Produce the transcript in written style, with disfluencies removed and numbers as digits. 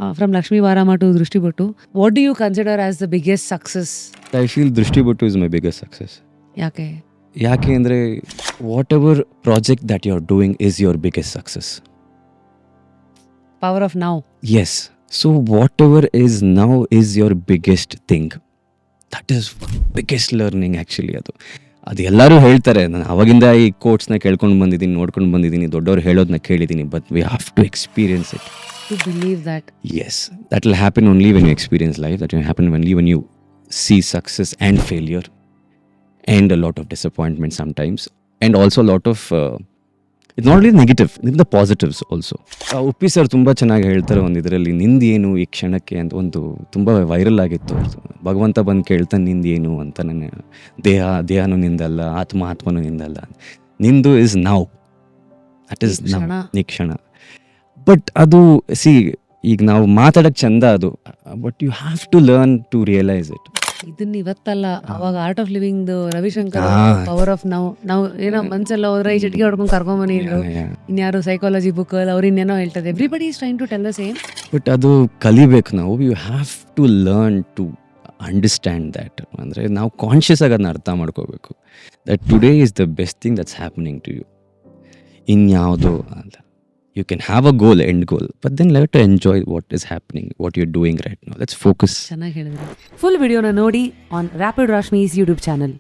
From Lakshmi Varama to Drishti Bottu, what do you consider as the biggest success? I feel Drishti Bottu is my biggest success. Yake? ಯಾಕೆ ಅಂದರೆ whatever project that you are doing is your biggest success. Power of now. Yes, so whatever is now is your biggest thing. That is biggest learning actually. ಅದು ಎಲ್ಲರೂ ಹೇಳ್ತಾರೆ. ನಾನು ಅವಾಗಿಂದ ಈ ಕೋಟ್ಸ್ನ ಕೇಳ್ಕೊಂಡು ಬಂದಿದ್ದೀನಿ, ನೋಡ್ಕೊಂಡು ಬಂದಿದ್ದೀನಿ, ದೊಡ್ಡವ್ರು ಹೇಳೋದನ್ನ ಕೇಳಿದ್ದೀನಿ. But we have to experience it. To believe that. Yes, that will happen only when you experience life. That will happen only when you see success and failure and a lot of disappointment sometimes, and also a lot of it's not only negative, the positives also. Uppi sir ತುಂಬ ಚೆನ್ನಾಗಿ ಹೇಳ್ತಾರೆ ಒಂದು ಇದರಲ್ಲಿ, ನಿಂದೇನು ಈ ಕ್ಷಣಕ್ಕೆ ಅಂತ ಒಂದು ತುಂಬ ವೈರಲ್ ಆಗಿತ್ತು. ಭಗವಂತ ಬಂದು ಕೇಳ್ತಾನೆ ನಿಂದೇನು ಅಂತ. ನನ್ನ ದೇಹನೂ ನಿಂದಲ್ಲ, ಆತ್ಮನೂ ನಿಂದಲ್ಲ, ನಿಂದು is now. That is now, ಈ ಕ್ಷಣ. ಬಟ್ ಅದು ಈಗ ನಾವು ಮಾತಾಡೋಕ್ಕೆ ಚಂದ ಅದು, but you have to learn to realise it. ಇದನ್ನ ಇವತ್ತಲ್ಲ, ಅವಾಗ art of living Ravishankar power of ನಾವು ಏನೋ ಮನ್ಸೆಲ್ಲ ಹೋದ್ರೆ ಈ ಚಟ್ಗೆ ಹೊಡ್ಕೊಂಡು ಕರ್ಕೊಂಬನಿದ್ರು. ಇನ್ಯಾರು ಸೈಕಾಲಜಿ ಬುಕ್ ಅವ್ರು ಇನ್ನೇನೋ ಹೇಳ್ತದೆ. Everybody is trying to tell the same. But ಅದು ಕಲಿಬೇಕು ನಾವು. You have to learn to understand that. ಅಂದರೆ ನಾವು ಕಾನ್ಷಿಯಸ್ ಆಗಿ ಅದನ್ನ ಅರ್ಥ ಮಾಡ್ಕೋಬೇಕು. That today is the best thing that's happening to you. ಇನ್ಯಾವುದೋ ಅಲ್ಲ. You can have a goal, end goal, but then let to enjoy what is happening, what you're doing right now. Let's focus. ಚೆನ್ನಾಗಿ ಹೇಳಿದ್ರಿ. Full ವಿಡಿಯೋನ ನೋಡಿ on rapid ರಾಶ್ಮೀಸ್ YouTube channel.